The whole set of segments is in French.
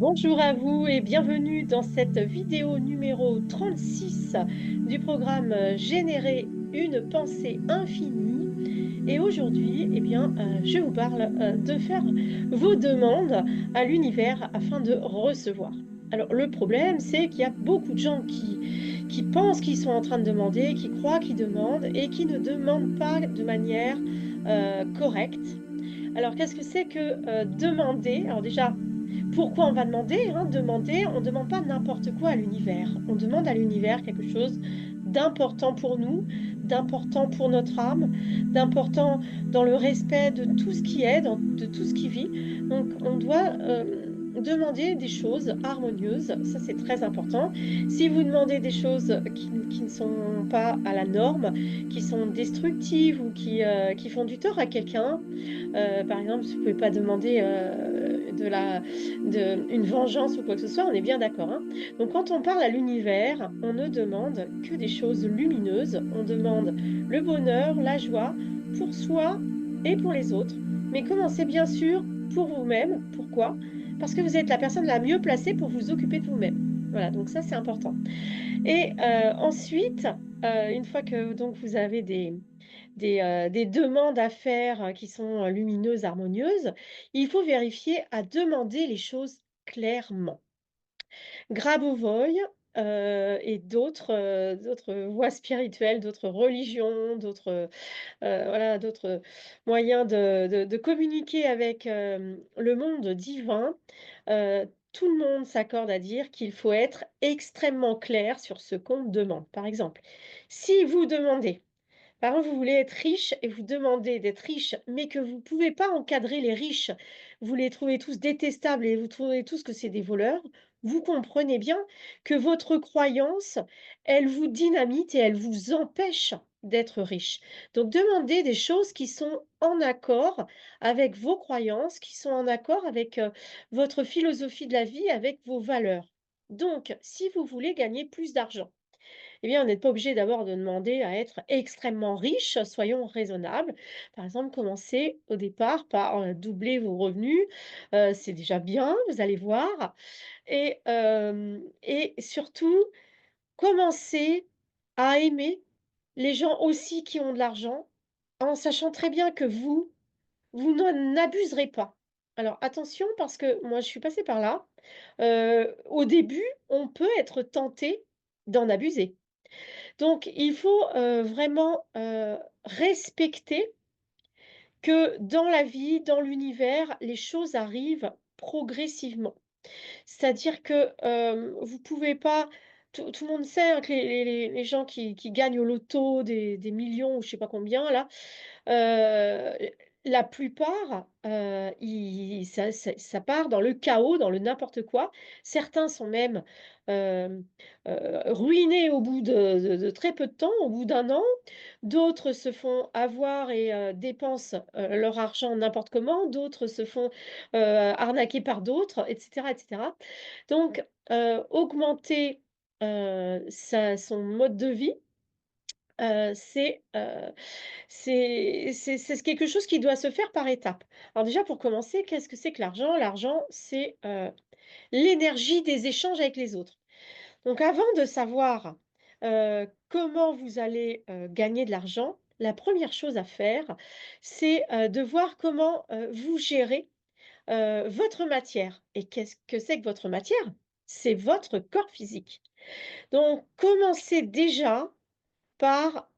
Bonjour à vous et bienvenue dans cette vidéo numéro 36 du programme Générer une pensée infinie. Et aujourd'hui, je vous parle de faire vos demandes à l'univers afin de recevoir. Alors, le problème, c'est qu'il y a beaucoup de gens qui pensent qu'ils sont en train de demander, qui croient qu'ils demandent et qui ne demandent pas de manière correcte. Alors, qu'est-ce que c'est que demander? Alors déjà, pourquoi on va demander, hein? Demander, on ne demande pas n'importe quoi à l'univers. On demande à l'univers quelque chose d'important pour nous, d'important pour notre âme, d'important dans le respect de tout ce qui est, de tout ce qui vit. Donc, on doit demander des choses harmonieuses. Ça, c'est très important. Si vous demandez des choses qui ne sont pas à la norme, qui sont destructives ou qui font du tort à quelqu'un, par exemple, vous ne pouvez pas demander une vengeance ou quoi que ce soit, on est bien d'accord, hein. Donc quand on parle à l'univers, on ne demande que des choses lumineuses, on demande le bonheur, la joie pour soi et pour les autres. Mais commencez bien sûr pour vous-même. Pourquoi? Parce que vous êtes la personne la mieux placée pour vous occuper de vous-même. Voilà, donc ça c'est important. Et ensuite, une fois que donc vous avez des demandes à faire, qui sont, lumineuses, harmonieuses, il faut vérifier à demander les choses clairement. Grabovoi, et d'autres voies spirituelles, d'autres religions, voilà, d'autres moyens de communiquer avec, le monde divin, tout le monde s'accorde à dire qu'il faut être extrêmement clair sur ce qu'on demande. Par exemple, si vous demandez par exemple, vous voulez être riche et vous demandez d'être riche, mais que vous ne pouvez pas encadrer les riches. Vous les trouvez tous détestables et vous trouvez tous que c'est des voleurs. Vous comprenez bien que votre croyance, elle vous dynamite et elle vous empêche d'être riche. Donc, demandez des choses qui sont en accord avec vos croyances, qui sont en accord avec votre philosophie de la vie, avec vos valeurs. Donc, si vous voulez gagner plus d'argent, eh bien, on n'est pas obligé d'abord de demander à être extrêmement riche, soyons raisonnables. Par exemple, commencez au départ par doubler vos revenus, c'est déjà bien, vous allez voir. Et surtout, commencez à aimer les gens aussi qui ont de l'argent, en sachant très bien que vous n'en abuserez pas. Alors attention parce que moi je suis passée par là. Au début, on peut être tenté d'en abuser. Donc il faut, vraiment, respecter que dans la vie, dans l'univers, les choses arrivent progressivement. C'est-à-dire que, vous pouvez pas tout le monde sait, hein, que les gens qui gagnent au loto des millions ou je sais pas combien là, Heu, la plupart, ils ça part dans le chaos, dans le n'importe quoi. Certains sont même, hem, ruinés au bout de très peu de temps, au bout d'un an. D'autres se font avoir et dépensent, leur argent n'importe comment. D'autres se font, arnaquer par d'autres et cetera et cetera. Donc, augmenter, son mode de vie, heu, c'est, heu c'est quelque chose qui doit se faire par étapes. Alors déjà pour commencer, qu'est-ce que c'est que l'argent? L'argent, c'est, l'énergie des échanges avec les autres. Donc avant de savoir, comment vous allez, gagner de l'argent, la première chose à faire, c'est, de voir comment, vous gérez, votre matière. Et qu'est-ce que c'est que votre matière? C'est votre corps physique. Donc commencez déjà par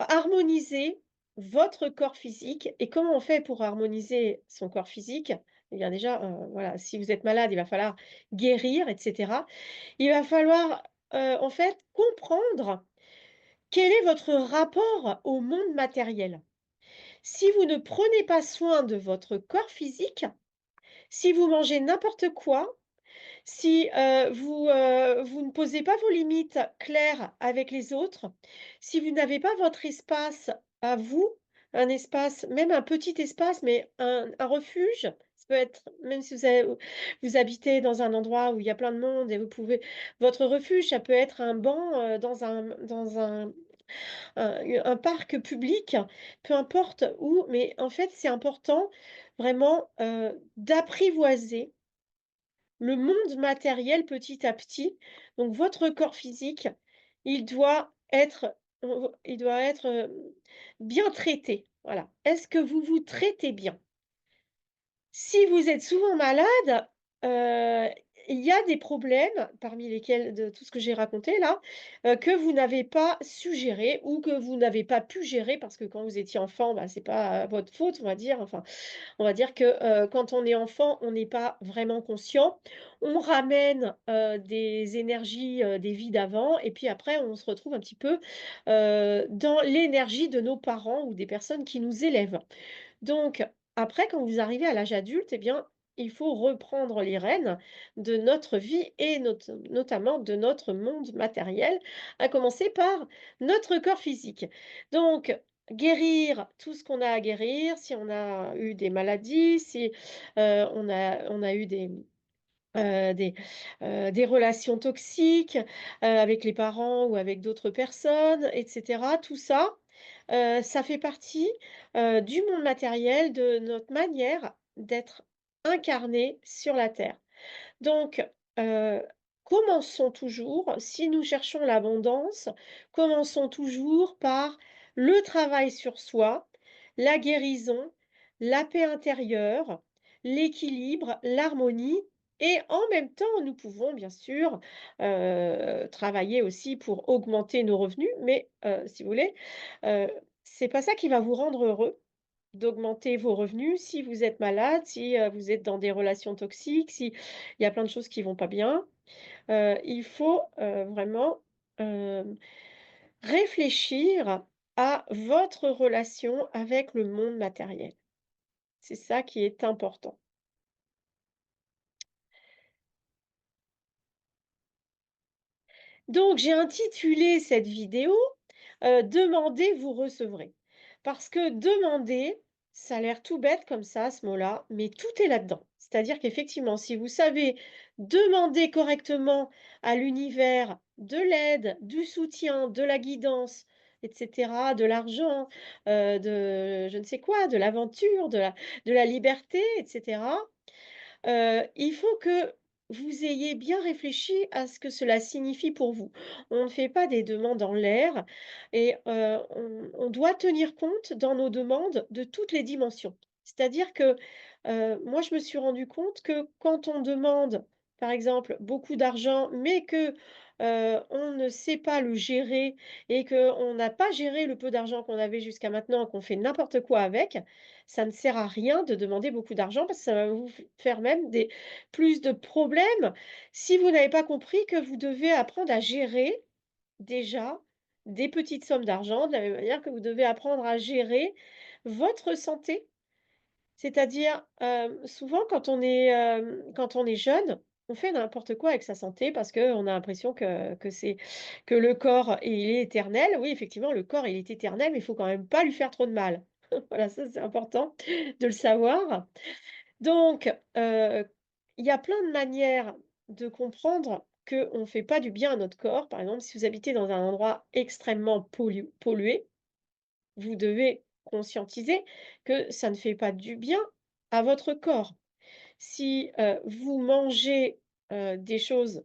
harmoniser votre corps physique. Et comment on fait pour harmoniser son corps physique? Eh bien déjà, voilà, si vous êtes malade, il va falloir guérir et cetera. Il va falloir, en fait, comprendre quel est votre rapport au monde matériel. Si vous ne prenez pas soin de votre corps physique, si vous mangez n'importe quoi, si, vous ne posez pas vos limites claires avec les autres, si vous n'avez pas votre espace à vous, un espace, même un petit espace, mais un refuge, ça peut être même si vous habitez dans un endroit où il y a plein de monde et vous pouvez votre refuge, ça peut être un banc, dans un parc public, peu importe où, mais en fait, c'est important vraiment, d'apprivoiser le monde matériel petit à petit. Donc votre corps physique, il doit être bien traité. Voilà. Est-ce que vous vous traitez bien? Si vous êtes souvent malade, heu, il y a des problèmes, parmi lesquels de tout ce que j'ai raconté là, que vous n'avez pas su gérer ou que vous n'avez pas pu gérer parce que quand vous étiez enfant, bah, c'est pas votre faute, on va dire. Enfin, on va dire que, quand on est enfant, on n'est pas vraiment conscient. On ramène, des énergies, des vies d'avant et puis après on se retrouve un petit peu, dans l'énergie de nos parents ou des personnes qui nous élèvent. Donc, après, quand vous arrivez à l'âge adulte, eh bien, il faut reprendre les rênes de notre vie et notamment de notre monde matériel, à commencer par notre corps physique. Donc, guérir tout ce qu'on a à guérir, si on a eu des maladies, si on a eu des, des relations toxiques, avec les parents ou avec d'autres personnes et cetera. Tout ça, ça fait partie, du monde matériel, de notre manière d'être incarné sur la terre. Donc, heu, commençons toujours, si nous cherchons l'abondance, commençons toujours par le travail sur soi, la guérison, la paix intérieure, l'équilibre, l'harmonie et en même temps, nous pouvons bien sûr, travailler aussi pour augmenter nos revenus, mais, si vous voulez, heu, c'est pas ça qui va vous rendre heureux. D'augmenter vos revenus si vous êtes malade, si, vous êtes dans des relations toxiques, si il y a plein de choses qui vont pas bien. Il faut, vraiment, hem, réfléchir à votre relation avec le monde matériel. C'est ça qui est important. Donc j'ai intitulé cette vidéo, «Demandez, vous recevrez». Parce que demander, ça a l'air tout bête comme ça, ce mot-là, mais tout est là-dedans. C'est-à-dire qu'effectivement, si vous savez demander correctement à l'univers de l'aide, du soutien, de la guidance et cetera, de l'argent, de je ne sais quoi, de l'aventure, de la liberté et cetera, il faut que vous ayez bien réfléchi à ce que cela signifie pour vous. On ne fait pas des demandes en l'air et on doit tenir compte dans nos demandes de toutes les dimensions. C'est-à-dire que, moi je me suis rendu compte que quand on demande, par exemple, beaucoup d'argent, mais que, on ne sait pas le gérer et qu'on n'a pas géré le peu d'argent qu'on avait jusqu'à maintenant, qu'on fait n'importe quoi avec, ça ne sert à rien de demander beaucoup d'argent parce que ça va vous faire même des plus de problèmes si vous n'avez pas compris que vous devez apprendre à gérer déjà des petites sommes d'argent, de la même manière que vous devez apprendre à gérer votre santé. C'est-à-dire, souvent quand on est jeune, on fait n'importe quoi avec sa santé parce qu'on a l'impression que le corps, il est éternel. Oui, effectivement, le corps, il est éternel, mais il faut quand même pas lui faire trop de mal. Voilà, ça, c'est important de le savoir. Donc, il y a plein de manières de comprendre qu'on ne fait pas du bien à notre corps. Par exemple, si vous habitez dans un endroit extrêmement pollué, vous devez conscientiser que ça ne fait pas du bien à votre corps. Si, vous mangez, des choses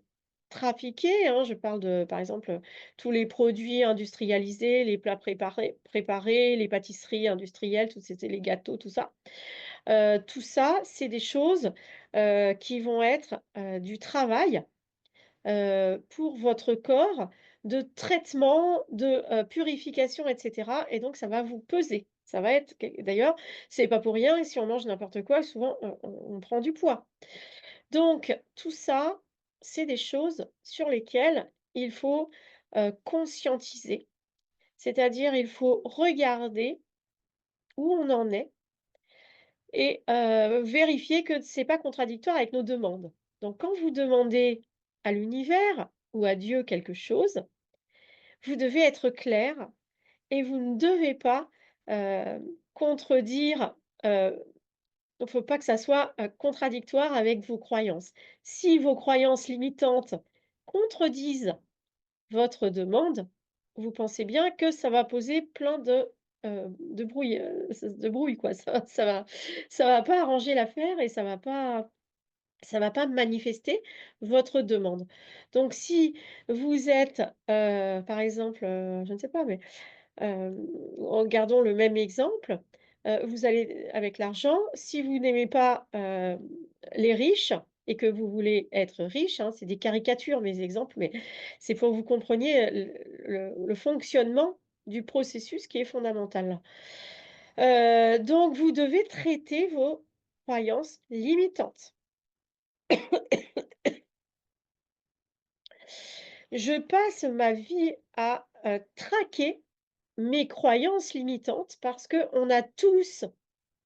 trafiquées, hein, je parle de, par exemple, tous les produits industrialisés, les plats préparés, les pâtisseries industrielles, tout c'était les gâteaux, tout ça, c'est des choses, qui vont être, du travail, pour votre corps, de traitement, de, purification et cetera et donc ça va vous peser. Ça va être d'ailleurs, c'est pas pour rien et si on mange n'importe quoi, souvent on prend du poids. Donc tout ça, c'est des choses sur lesquelles il faut, conscientiser. C'est-à-dire, il faut regarder où on en est et vérifier que c'est pas contradictoire avec nos demandes. Donc quand vous demandez à l'univers ou à Dieu quelque chose, vous devez être clair et vous ne devez pas, contredire, il ne faut pas que ça soit, contradictoire avec vos croyances. Si vos croyances limitantes contredisent votre demande, vous pensez bien que ça va poser plein de brouille quoi. Ça va pas arranger l'affaire et ça va pas Ça va pas manifester votre demande. Donc si vous êtes, par exemple, je ne sais pas, mais gardons le même exemple, vous allez avec l'argent, si vous n'aimez pas, les riches et que vous voulez être riche, hein, c'est des caricatures mes exemples, mais c'est pour que vous compreniez, le fonctionnement du processus qui est fondamental là. Donc vous devez traiter vos croyances limitantes. Je passe ma vie à, traquer mes croyances limitantes parce qu'on a tous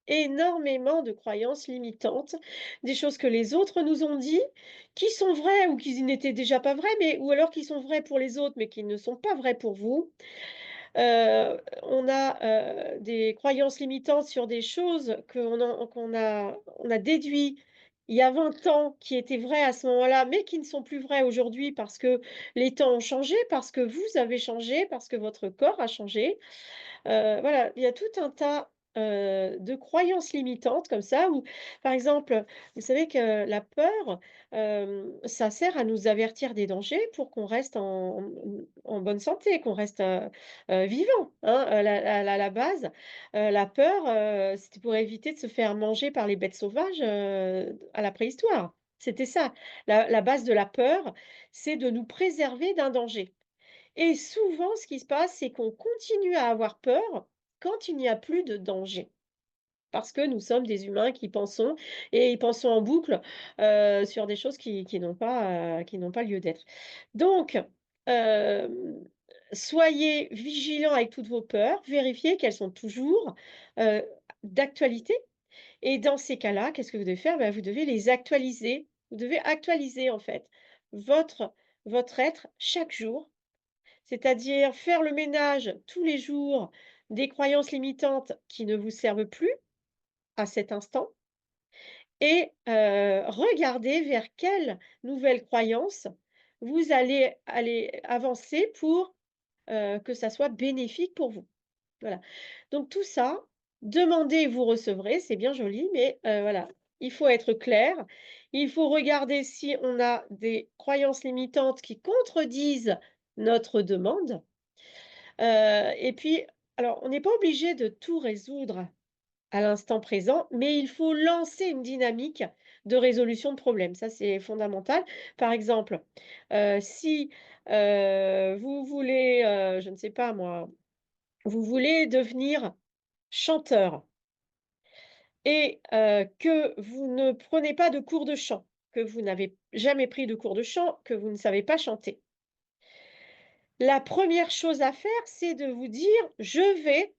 énormément de croyances limitantes, des choses que les autres nous ont dit, qui sont vraies ou qui n'étaient déjà pas vraies, mais ou alors qui sont vraies pour les autres, mais qui ne sont pas vraies pour vous. On a, des croyances limitantes sur des choses qu'on a déduit il y a 20 ans, qui étaient vraies à ce moment-là, mais qui ne sont plus vraies aujourd'hui parce que les temps ont changé, parce que vous avez changé, parce que votre corps a changé. Voilà, il y a tout un tas, de croyances limitantes comme ça où, par exemple, vous savez que la peur, ça sert à nous avertir des dangers pour qu'on reste en bonne santé, qu'on reste, vivant, hein. À la base, la peur, c'était pour éviter de se faire manger par les bêtes sauvages, à la préhistoire. C'était ça. La base de la peur, c'est de nous préserver d'un danger. Et souvent, ce qui se passe, c'est qu'on continue à avoir peur quand il n'y a plus de danger. Parce que nous sommes des humains qui pensons et pensons en boucle, sur des choses qui n'ont pas lieu d'être. Donc, hem, soyez vigilants avec toutes vos peurs, vérifiez qu'elles sont toujours, heu, d'actualité et dans ces cas-là, qu'est-ce que vous devez faire? Bah, vous devez les actualiser. Vous devez actualiser, en fait, votre votre être chaque jour, c'est-à-dire faire le ménage tous les jours des croyances limitantes qui ne vous servent plus à cet instant et regarder vers quelles nouvelles croyances vous allez aller avancer pour, que ça soit bénéfique pour vous. Voilà. Donc tout ça, demandez, vous recevrez, c'est bien joli, mais voilà, il faut être clair. Il faut regarder si on a des croyances limitantes qui contredisent notre demande. Et puis, alors, on n'est pas obligé de tout résoudre à l'instant présent, mais il faut lancer une dynamique de résolution de problèmes. Ça, c'est fondamental. Par exemple, si, vous voulez, je ne sais pas moi, vous voulez devenir chanteur et que vous ne prenez pas de cours de chant, que vous n'avez jamais pris de cours de chant, que vous ne savez pas chanter. La première chose à faire, c'est de vous dire: «Je vais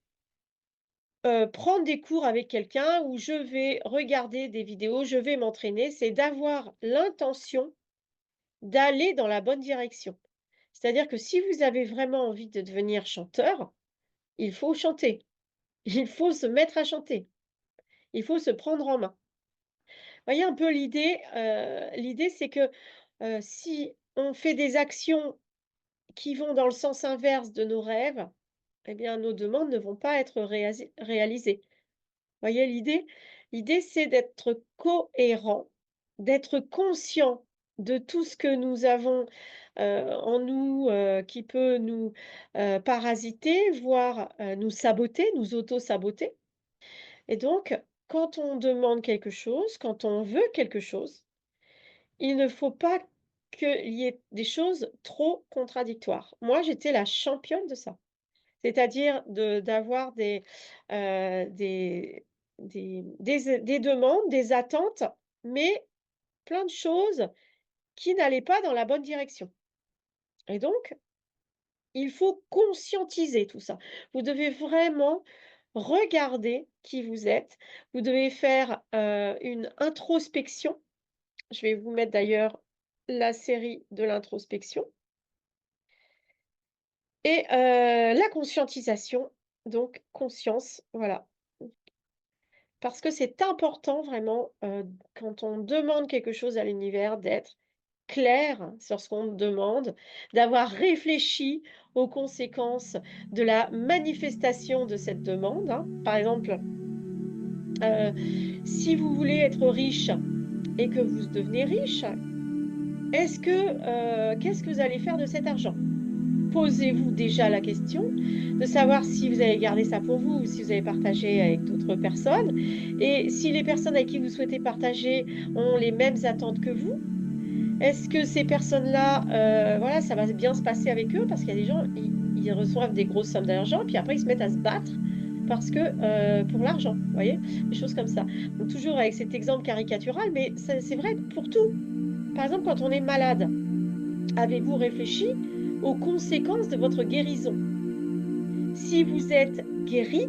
prendre des cours avec quelqu'un ou je vais regarder des vidéos, je vais m'entraîner, c'est d'avoir l'intention d'aller dans la bonne direction. C'est-à-dire que si vous avez vraiment envie de devenir chanteur, il faut chanter. Il faut se mettre à chanter. Il faut se prendre en main. Voyez un peu l'idée, l'idée c'est que, si on fait des actions qui vont dans le sens inverse de nos rêves, eh bien nos demandes ne vont pas être réalisées. Voyez l'idée? L'idée, c'est d'être cohérent, d'être conscient de tout ce que nous avons, en nous, qui peut nous, parasiter, voire, nous saboter, nous auto-saboter et donc quand on demande quelque chose, quand on veut quelque chose, il ne faut pas qu'il y ait des choses trop contradictoires. Moi, j'étais la championne de ça. C'est-à-dire d'avoir des demandes, des attentes, mais plein de choses qui n'allaient pas dans la bonne direction et donc il faut conscientiser tout ça. Vous devez vraiment regarder qui vous êtes. Vous devez faire, une introspection. Je vais vous mettre d'ailleurs la série de l'introspection et la conscientisation, donc conscience, voilà. Parce que c'est important vraiment, quand on demande quelque chose à l'univers, d'être clair sur ce qu'on demande, d'avoir réfléchi aux conséquences de la manifestation de cette demande, hein. Par exemple, si vous voulez être riche, et que vous devenez riche, qu'est-ce que vous allez faire de cet argent? Posez-vous déjà la question de savoir si vous allez garder ça pour vous ou si vous allez partager avec d'autres personnes. Et si les personnes avec qui vous souhaitez partager ont les mêmes attentes que vous, est-ce que ces personnes-là, voilà, ça va bien se passer avec eux? Parce qu'il y a des gens, ils reçoivent des grosses sommes d'argent, puis après ils se mettent à se battre parce que, pour l'argent, vous voyez? Des choses comme ça. Donc toujours avec cet exemple caricatural, mais c'est vrai pour tout. Par exemple, quand on est malade, avez-vous réfléchi aux conséquences de votre guérison? Si vous êtes guéri,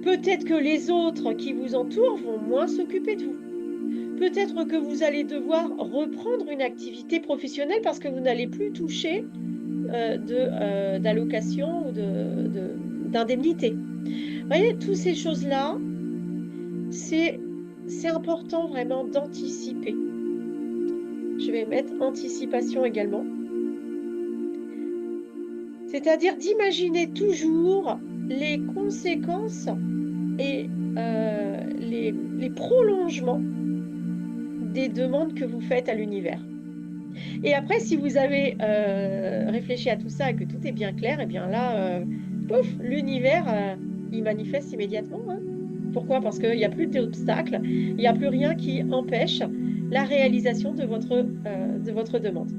peut-être que les autres qui vous entourent vont moins s'occuper de vous. Peut-être que vous allez devoir reprendre une activité professionnelle parce que vous n'allez plus toucher, d'allocations ou d'indemnités. Vous voyez, toutes ces choses-là, c'est c'est important vraiment d'anticiper. Je vais mettre anticipation également. C'est-à-dire d'imaginer toujours les conséquences et les prolongements des demandes que vous faites à l'univers. Et après, si vous avez, réfléchi à tout ça et que tout est bien clair, et bien là, pouf, l'univers, il manifeste immédiatement, hein. Pourquoi? Parce qu'il y a plus d'obstacles, il y a plus rien qui empêche la réalisation de votre demande.